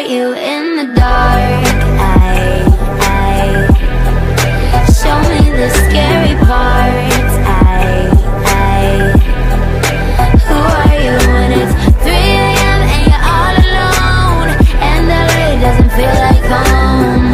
you in the dark? Show me the scary parts. Who are you when it's 3 a.m. and you're all alone and LA doesn't feel like home?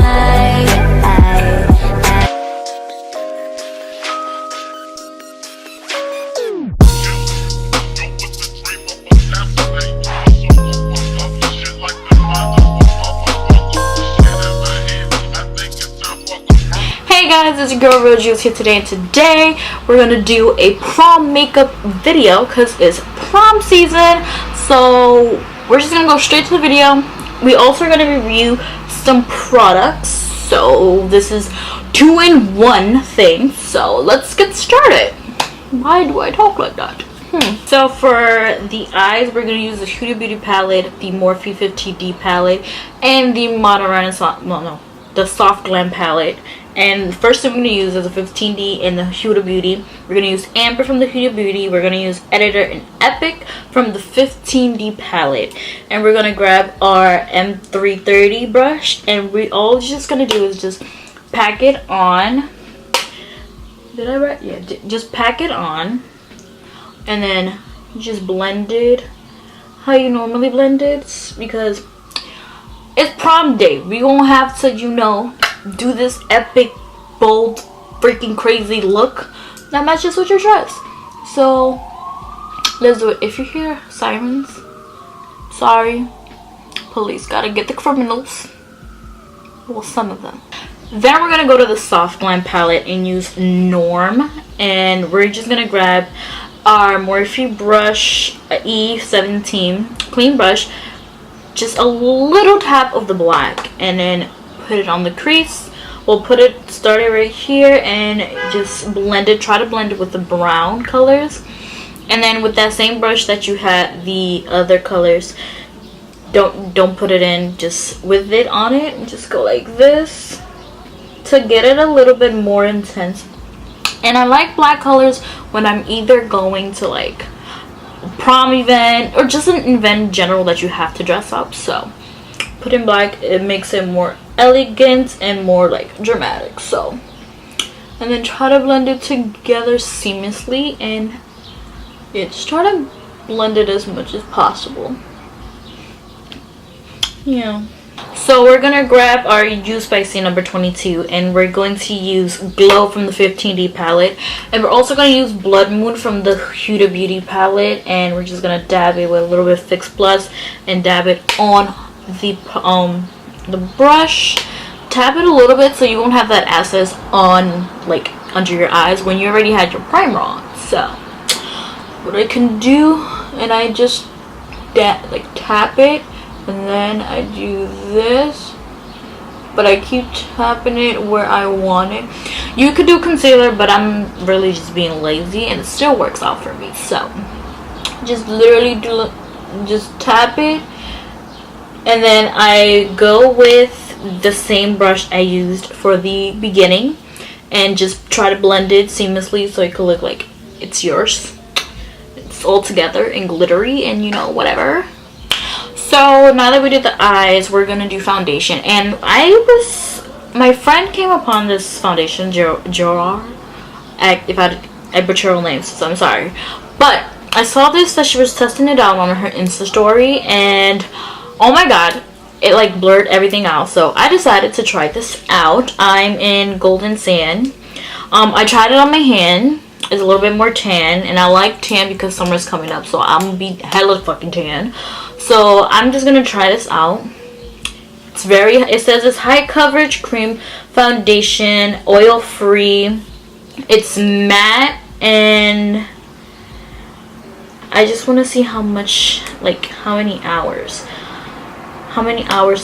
Hey guys, it's your girl Real Juice here today, and today we're gonna do a prom makeup video because it's prom season. So we're just gonna go straight to the video. We also are gonna review some products, so this is 2-in-1 thing. So let's get started. Why do I talk like that? So for the eyes, we're gonna use the Huda Beauty palette, the Morphe 15D palette, and the Modern Renaissance, the Soft Glam palette. And the first thing we're going to use is the 15D and the Huda Beauty. We're going to use Amber from the Huda Beauty. We're going to use Editor and Epic from the 15D palette. And we're going to grab our M330 brush. And we all just going to do is just pack it on. Did I write? Yeah, just pack it on. And then just blend it how you normally blend it. Because it's prom day. We won't have to, you know, do this epic, bold, freaking crazy look that matches with your dress. So let's do it. If you hear sirens, sorry, police gotta get the criminals. Well, some of them. Then we're gonna go to the Soft Glam palette and use Norm, and we're just gonna grab our Morphe brush E17 clean brush, just a little tap of the black, and then put it on the crease. We'll start it right here and just blend it. Try to blend it with the brown colors, and then with that same brush that you had the other colors, don't put it in, just with it on it, and just go like this to get it a little bit more intense. And I like black colors when I'm either going to like a prom event or just an event in general that you have to dress up. So put in black, it makes it more elegant and more like dramatic. So, and then try to blend it together seamlessly, and yeah, just try to blend it as much as possible. Yeah. So we're gonna grab our Youth Spicy number 22, and we're going to use Glow from the 15D palette, and we're also gonna use Blood Moon from the Huda Beauty palette, and we're just gonna dab it with a little bit of Fix Plus and dab it on the brush. Tap it a little bit so you won't have that excess on like under your eyes when you already had your primer on. So what I can do, and I just tap it, and then I do this, but I keep tapping it where I want it. You could do concealer, but I'm really just being lazy and it still works out for me. So just literally just tap it. And then I go with the same brush I used for the beginning and just try to blend it seamlessly so it could look like it's yours. It's all together and glittery and, you know, whatever. So now that we did the eyes, we're gonna do foundation. And my friend came upon this foundation, Gerard. If I butcher her name, so I'm sorry. But I saw this that she was testing it out on her Insta story, and oh my god, it like blurred everything out. So I decided to try this out. I'm in Golden Sand. I tried it on my hand. It's a little bit more tan, and I like tan because summer's coming up, so I'm gonna be hella fucking tan. So I'm just gonna try this out. It says it's high coverage cream foundation, oil free. It's matte, and I just want to see how much, like how many hours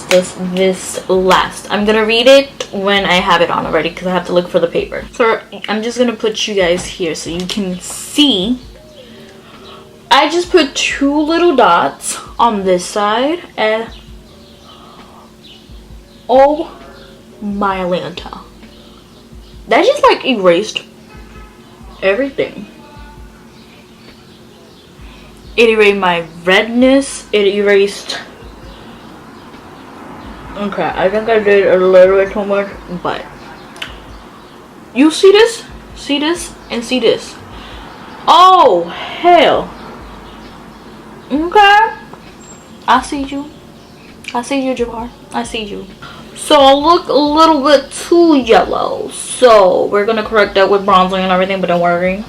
does this last. I'm gonna read it when I have it on already because I have to look for the paper. So I'm just gonna put you guys here so you can see. I just put 2 little dots on this side, and oh my Lanta, that just like erased everything. It erased my redness, it erased Okay, I think I did a little bit too much, but you see this, and see this. Oh hell. Okay, I see you, Jabbar, I see you. So I look a little bit too yellow, so we're gonna correct that with bronzing and everything, but don't worry.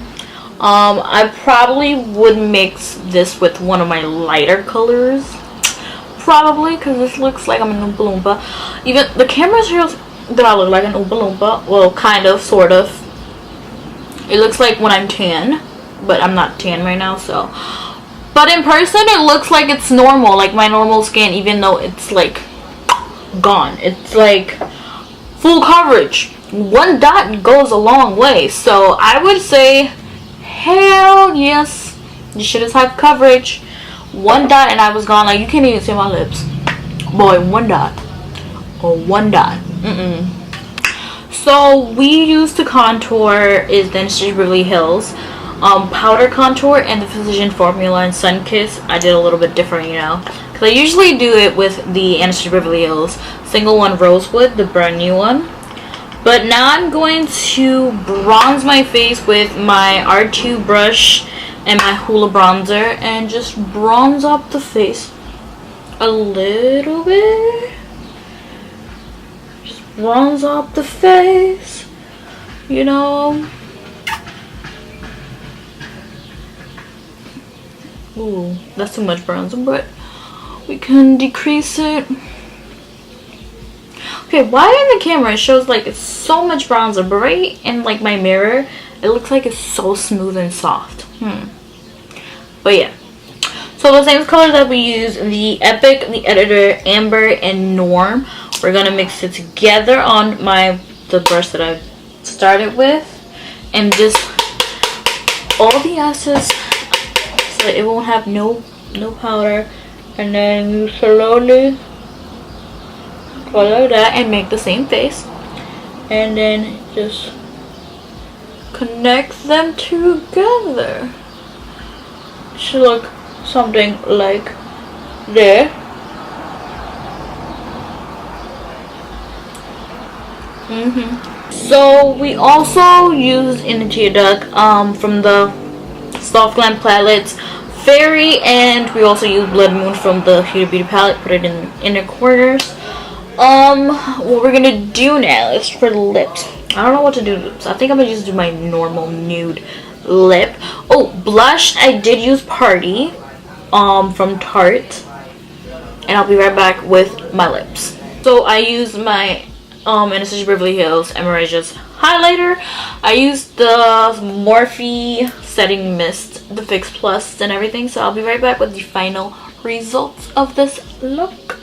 I probably would mix this with one of my lighter colors, probably, because this looks like I'm an Oompa Loompa. Even the camera shows that I look like an Oompa Loompa. Well, kind of, sort of. It looks like when I'm tan, but I'm not tan right now, so. But in person, it looks like it's normal, like my normal skin, even though it's like gone. It's like full coverage. One dot goes a long way, so I would say hell yes, you should have coverage. One dot and I was gone. Like, you can't even see my lips, boy. One dot or one dot. So we used to contour is the Anastasia Beverly Hills powder contour and the Physician Formula and Sun Kiss. I did a little bit different, you know, because I usually do it with the Anastasia Beverly Hills Single One Rosewood, the brand new one. But now I'm going to bronze my face with my R2 brush and my Hoola bronzer and just bronze up the face a little bit. Just bronze up the face, you know. Ooh, that's too much bronzer, but we can decrease it. Okay, why in the camera it shows like it's so much bronzer, but right in like my mirror it looks like it's so smooth and soft. But yeah, so the same color that we use, the Epic, the Editor, Amber, and Norm, we're gonna mix it together on the brush that I started with, and just all the assets so that it won't have no powder, and then you slowly color that and make the same face, and then just connect them together. Should look something like there. So we also used Energy Duck from the Soft Glam palettes, Fairy, and we also used Blood Moon from the Huda Beauty palette. Put it in the inner corners. What we're gonna do now is for the lips. I don't know what to do to lips. I think I'm gonna just do my normal nude lip. Oh, blush, I did use Party from Tarte, and I'll be right back with my lips. So I used my Anastasia Beverly Hills Emerald highlighter. I used the Morphe setting mist, the Fix Plus, and everything. So I'll be right back with the final results of this look.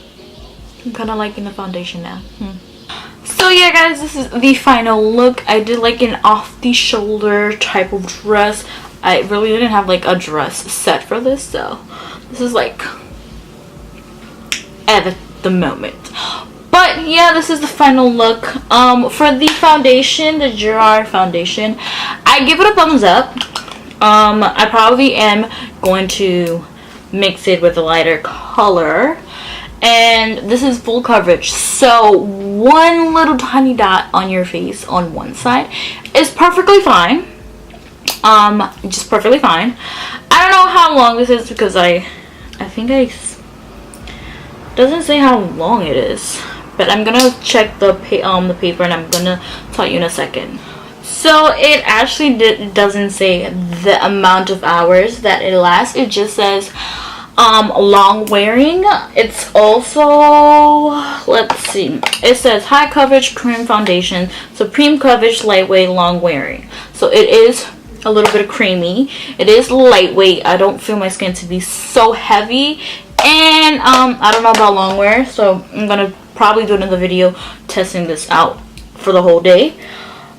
I'm kind of liking the foundation now. So yeah guys, this is the final look. I did like an off the shoulder type of dress. I really didn't have like a dress set for this, so this is like at the moment. But yeah, this is the final look. For the foundation, the Gerard foundation, I give it a thumbs up. I probably am going to mix it with a lighter color. And this is full coverage, so one little tiny dot on your face on one side is perfectly fine. Just perfectly fine. I don't know how long this is because I think doesn't say how long it is, but I'm gonna check the paper and I'm gonna tell you in a second. So it actually doesn't say the amount of hours that it lasts. It just says long wearing. It's also, let's see, it says high coverage cream foundation, supreme coverage, lightweight, long wearing. So it is a little bit creamy. It is lightweight. I don't feel my skin to be so heavy, and I don't know about long wear, so I'm gonna probably do another video testing this out for the whole day.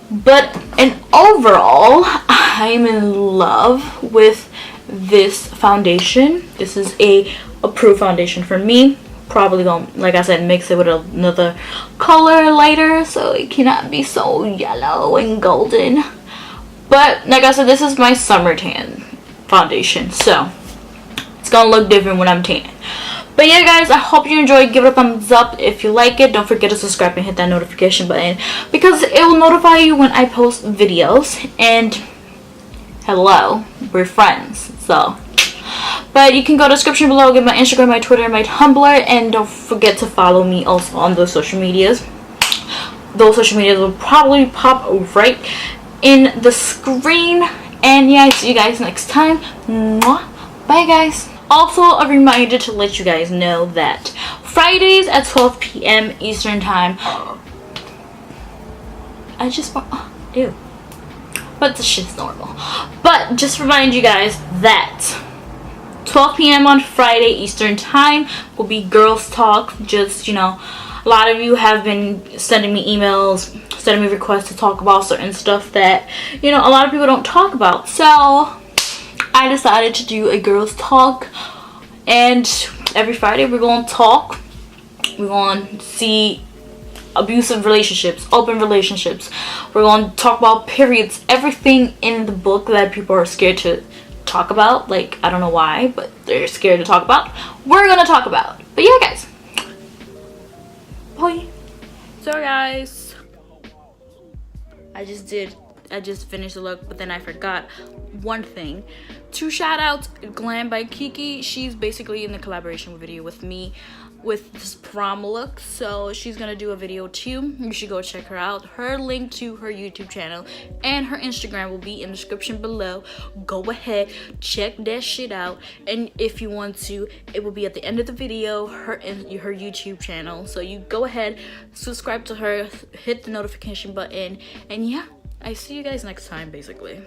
But in overall, I'm in love with this foundation. This is a approved foundation for me. Probably gonna, like I said, mix it with another color lighter so it cannot be so yellow and golden. But like I said, this is my summer tan foundation, so it's gonna look different when I'm tan. But yeah, guys, I hope you enjoyed. Give it a thumbs up if you like it. Don't forget to subscribe and hit that notification button, because it will notify you when I post videos. And hello, we're friends, so. But you can go to the description below, get my Instagram, my Twitter, my Tumblr, and don't forget to follow me also on those social medias. Those social medias will probably pop right in the screen. And yeah, see you guys next time. Mwah. Bye, guys. Also, a reminder to let you guys know that Fridays at 12 p.m. Eastern Time. I just want. Ew. But this shit's normal. But just remind you guys that 12 p.m. on Friday Eastern Time will be Girls Talk. Just, you know, a lot of you have been sending me emails, sending me requests to talk about certain stuff that, you know, a lot of people don't talk about. So I decided to do a Girls Talk, and every Friday we're going to talk. We're going to see abusive relationships, open relationships. We're going to talk about periods, everything in the book that people are scared to talk about. Like, I don't know why, but they're scared to talk about. We're going to talk about. But yeah, guys. Bye. So guys, I just finished the look, but then I forgot one thing. 2 shout outs. GLAMBYKIKI, she's basically in the collaboration video with me with this prom look, so she's gonna do a video too. You should go check her out. Her link to her YouTube channel and her Instagram will be in the description below. Go ahead, check that shit out, and if you want to, it will be at the end of the video, her YouTube channel. So you go ahead, subscribe to her, hit the notification button, and yeah, I see you guys next time basically.